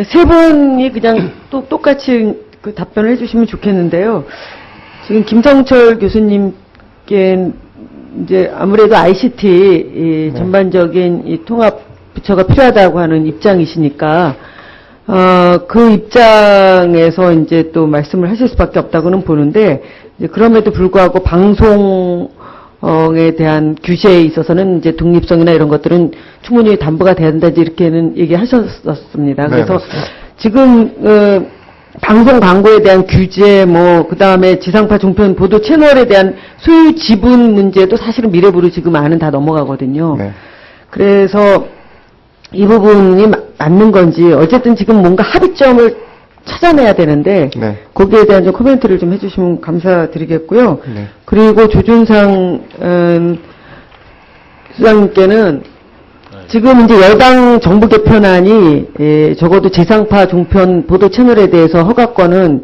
세 분이 그냥 똑같이 그 답변을 해주시면 좋겠는데요. 지금 김성철 교수님께 이제 아무래도 ICT 전반적인 이 통합 부처가 필요하다고 하는 입장이시니까 그 입장에서 이제 또 말씀을 하실 수밖에 없다고는 보는데, 이제 그럼에도 불구하고 방송에 대한 규제에 있어서는 이제 독립성이나 이런 것들은 충분히 담보가 돼야 된다, 이렇게는 얘기하셨었습니다. 네, 그래서 맞습니다. 지금 방송 광고에 대한 규제, 그 다음에 지상파 종편 보도 채널에 대한 소유 지분 문제도 사실은 미래부로 지금 안은 다 넘어가거든요. 네. 그래서 이 부분이 맞는 건지, 어쨌든 지금 뭔가 합의점을 찾아내야 되는데, 네. 거기에 대한 좀 코멘트를 좀 해주시면 감사드리겠고요. 네. 그리고 조준상 수장님께는 지금 이제 여당 정부 개편안이 적어도 지상파 종편 보도 채널에 대해서 허가권은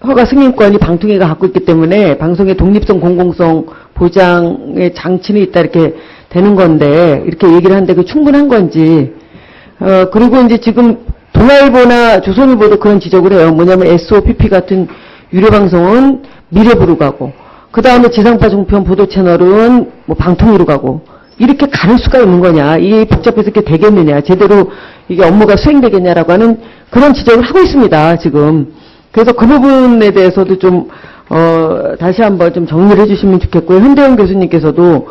허가 승인권이 방통위가 갖고 있기 때문에 방송의 독립성, 공공성 보장의 장치는 있다, 이렇게 되는 건데, 이렇게 얘기를 하는데 그 충분한 건지, 그리고 이제 지금 동아일보나 조선일보도 그런 지적을 해요. 뭐냐면 SOPP 같은 유료 방송은 미래부로 가고, 그 다음에 지상파 종편 보도 채널은 뭐 방통위로 가고, 이렇게 가를 수가 있는 거냐, 이게 복잡해서 이렇게 되겠느냐, 제대로 이게 업무가 수행되겠냐라고 하는 그런 지적을 하고 있습니다, 지금. 그래서 그 부분에 대해서도 좀 다시 한번 좀 정리를 해주시면 좋겠고요. 현대영 교수님께서도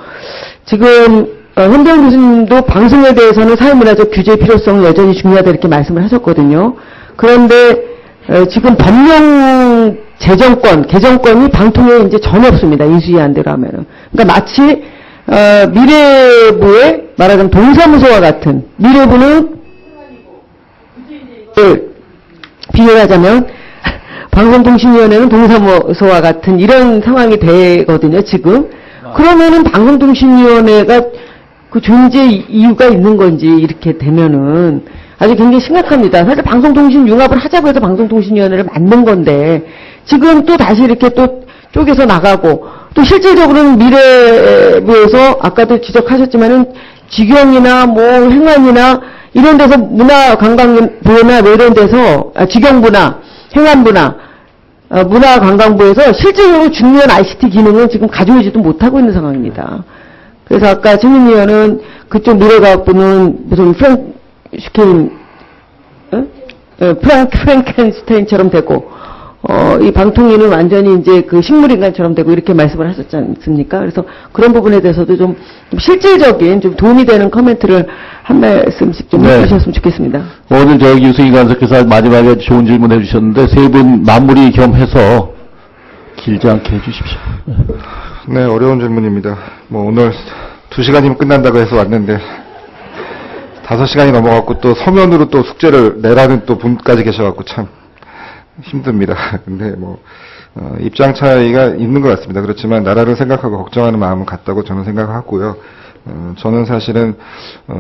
지금 현대영 교수님도 방송에 대해서는 사회문화적 규제 필요성은 여전히 중요하다, 이렇게 말씀을 하셨거든요. 그런데 지금 법령 개정권이 방통위에 이제 전혀 없습니다, 인수위안대로 하면은. 그러니까 마치 미래부의 말하자면 동사무소와 같은, 미래부는 비교하자면 방송통신위원회는 동사무소와 같은 이런 상황이 되거든요, 지금. 그러면은 방송통신위원회가 그 존재 이유가 있는 건지, 이렇게 되면은 아주 굉장히 심각합니다. 사실 방송통신 융합을 하자고 해서 방송통신위원회를 만든 건데, 지금 또 다시 이렇게 또 쪼개서 나가고, 또 실질적으로는 미래부에서 아까도 지적하셨지만은 직영이나 뭐 행안이나 이런 데서 문화관광부나 뭐 이런 데서 직영부나 행안부나 문화관광부에서 실질적으로 중요한 ICT 기능은 지금 가져오지도 못하고 있는 상황입니다. 그래서 아까 최민 의원은 그쪽 미래과학부는 무슨 프랑켄슈타인처럼 되고, 이 방통위는 완전히 이제 그 식물인간처럼 되고, 이렇게 말씀을 하셨지 않습니까? 그래서 그런 부분에 대해서도 좀 실질적인 좀 도움이 되는 코멘트를 한 말씀씩 좀 해주셨으면 좋겠습니다. 오늘 유승희 간사께서 마지막에 좋은 질문 해주셨는데, 세 분 마무리 겸해서 길지 않게 해주십시오. 네, 어려운 질문입니다. 뭐 오늘 2시간이면 끝난다고 해서 왔는데 5시간이 넘어갔고, 또 서면으로 또 숙제를 내라는 또 분까지 계셔갖고 참 힘듭니다. 근데 뭐 입장 차이가 있는 것 같습니다. 그렇지만 나라를 생각하고 걱정하는 마음은 같다고 저는 생각하고요. 저는 사실은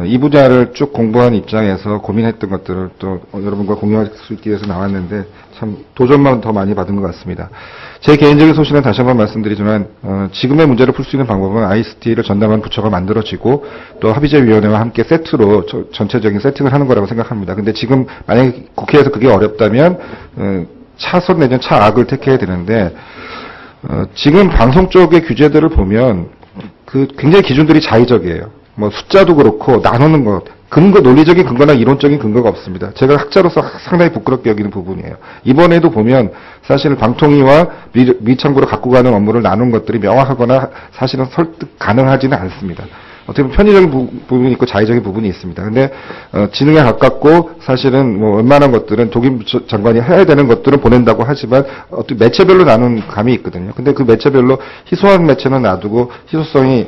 이 분야를 쭉 공부한 입장에서 고민했던 것들을 또 여러분과 공유할 수 있기 위해서 나왔는데, 참 도전만 더 많이 받은 것 같습니다. 제 개인적인 소신은 다시 한번 말씀드리지만, 지금의 문제를 풀 수 있는 방법은 ICT를 전담한 부처가 만들어지고 또 합의제위원회와 함께 세트로 전체적인 세팅을 하는 거라고 생각합니다. 근데 지금 만약에 국회에서 그게 어렵다면 차선 내지는 차악을 택해야 되는데, 지금 방송 쪽의 규제들을 보면 굉장히 기준들이 자의적이에요. 뭐 숫자도 그렇고 나누는 것, 논리적인 근거나 이론적인 근거가 없습니다. 제가 학자로서 상당히 부끄럽게 여기는 부분이에요. 이번에도 보면 사실 방통위와 미창부로 갖고 가는 업무를 나눈 것들이 명확하거나 사실은 설득 가능하지는 않습니다. 어떻게 보면 편의적인 부분이 있고 자의적인 부분이 있습니다. 근데 지능에 가깝고 사실은 뭐 웬만한 것들은 독임 장관이 해야 되는 것들은 보낸다고 하지만 어떻게 매체별로 나눈 감이 있거든요. 근데 그 매체별로 희소한 매체는 놔두고 희소성이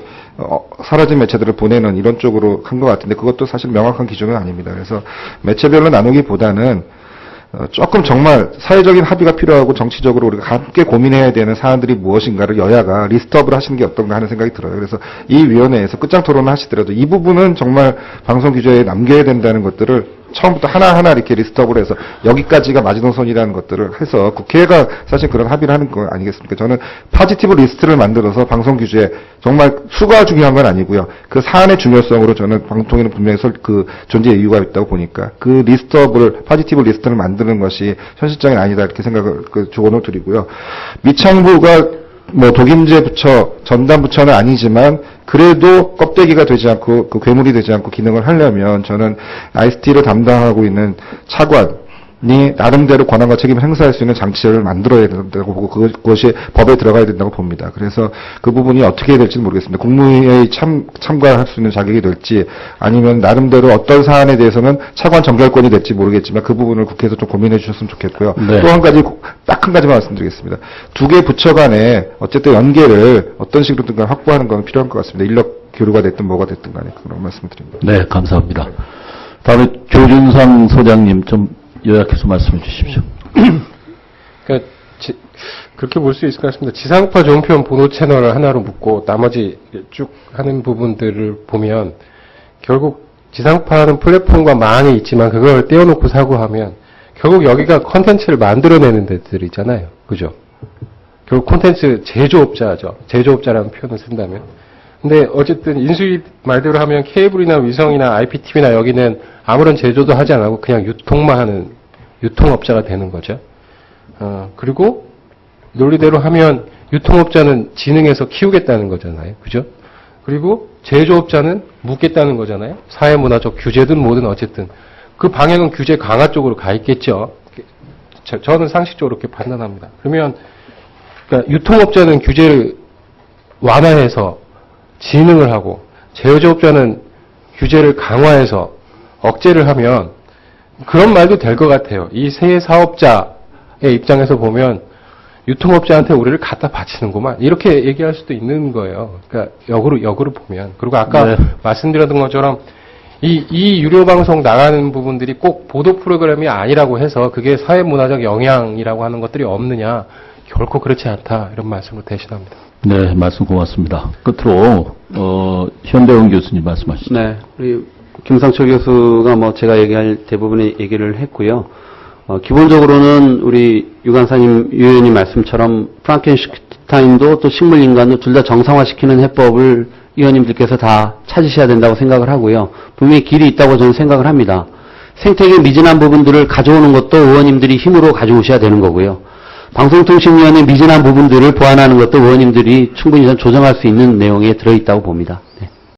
사라진 매체들을 보내는 이런 쪽으로 한 것 같은데, 그것도 사실 명확한 기준은 아닙니다. 그래서 매체별로 나누기보다는 조금 정말 사회적인 합의가 필요하고 정치적으로 우리가 함께 고민해야 되는 사안들이 무엇인가를 여야가 리스트업을 하시는 게 어떤가 하는 생각이 들어요. 그래서 이 위원회에서 끝장 토론을 하시더라도 이 부분은 정말 방송 규제에 남겨야 된다는 것들을 처음부터 하나하나 이렇게 리스트업을 해서 여기까지가 마지노선이라는 것들을 해서 국회가 사실 그런 합의를 하는 거 아니겠습니까? 저는 파지티브 리스트를 만들어서 방송 규제에 정말 수가 중요한 건 아니고요. 그 사안의 중요성으로 저는 방통위는 분명히 존재의 이유가 있다고 보니까 그 리스트업을 파지티브 리스트를 만드는 것이 현실적인 아니다 이렇게 생각을 조언을 드리고요. 미창부가 뭐 독임제 부처, 전담 부처는 아니지만 그래도 껍데기가 되지 않고 그 괴물이 되지 않고 기능을 하려면 저는 ICT를 담당하고 있는 차관이 나름대로 권한과 책임을 행사할 수 있는 장치를 만들어야 된다고 보고 그것이 법에 들어가야 된다고 봅니다. 그래서 그 부분이 어떻게 될지는 모르겠습니다. 국무회의 참가할 수 있는 자격이 될지 아니면 나름대로 어떤 사안에 대해서는 차관 정결권이 될지 모르겠지만 그 부분을 국회에서 좀 고민해 주셨으면 좋겠고요. 네. 또 한 가지 딱 한 가지만 말씀드리겠습니다. 두 개 부처 간에 어쨌든 연계를 어떤 식으로든 확보하는 건 필요한 것 같습니다. 인력 교류가 됐든 뭐가 됐든 간에 그런 말씀드립니다. 네, 감사합니다. 다음에 조준상 소장님 좀 요약해서 말씀해 주십시오. 그러니까 그렇게 볼 수 있을 것 같습니다. 지상파 종편 보도 채널을 하나로 묶고 나머지 쭉 하는 부분들을 보면 결국 지상파는 플랫폼과 망이 있지만 그걸 떼어놓고 사고하면 결국 여기가 컨텐츠를 만들어내는 데들이잖아요. 그죠? 결국 콘텐츠 제조업자죠. 제조업자라는 표현을 쓴다면. 근데 어쨌든 인수위 말대로 하면 케이블이나 위성이나 IPTV나 여기는 아무런 제조도 하지 않고 그냥 유통만 하는 유통업자가 되는 거죠. 그리고 논리대로 하면 유통업자는 지능해서 키우겠다는 거잖아요. 그죠? 그리고 제조업자는 묻겠다는 거잖아요. 사회문화적 규제든 뭐든 어쨌든. 그 방향은 규제 강화 쪽으로 가 있겠죠. 저는 상식적으로 그렇게 판단합니다. 그러면 그러니까 유통업자는 규제를 완화해서 진흥을 하고 제조업자는 규제를 강화해서 억제를 하면 그런 말도 될 것 같아요. 이 세 사업자의 입장에서 보면 유통업자한테 우리를 갖다 바치는구만 이렇게 얘기할 수도 있는 거예요. 그러니까 역으로 보면. 그리고 아까 네. 말씀드렸던 것처럼 이 유료 방송 나가는 부분들이 꼭 보도 프로그램이 아니라고 해서 그게 사회문화적 영향이라고 하는 것들이 없느냐 결코 그렇지 않다 이런 말씀을 대신합니다. 네, 말씀 고맙습니다. 끝으로 현대원 교수님 말씀하시죠. 네, 우리 김상철 교수가 뭐 제가 얘기할 대부분의 얘기를 했고요. 기본적으로는 우리 유관사님 의원님 말씀처럼 프랑켄슈타인도 또 식물인간도 둘 다 정상화시키는 해법을 의원님들께서 다 찾으셔야 된다고 생각을 하고요. 분명히 길이 있다고 저는 생각을 합니다. 생태계 미진한 부분들을 가져오는 것도 의원님들이 힘으로 가져오셔야 되는 거고요. 방송통신위원회 미진한 부분들을 보완하는 것도 의원님들이 충분히 조정할 수 있는 내용에 들어있다고 봅니다.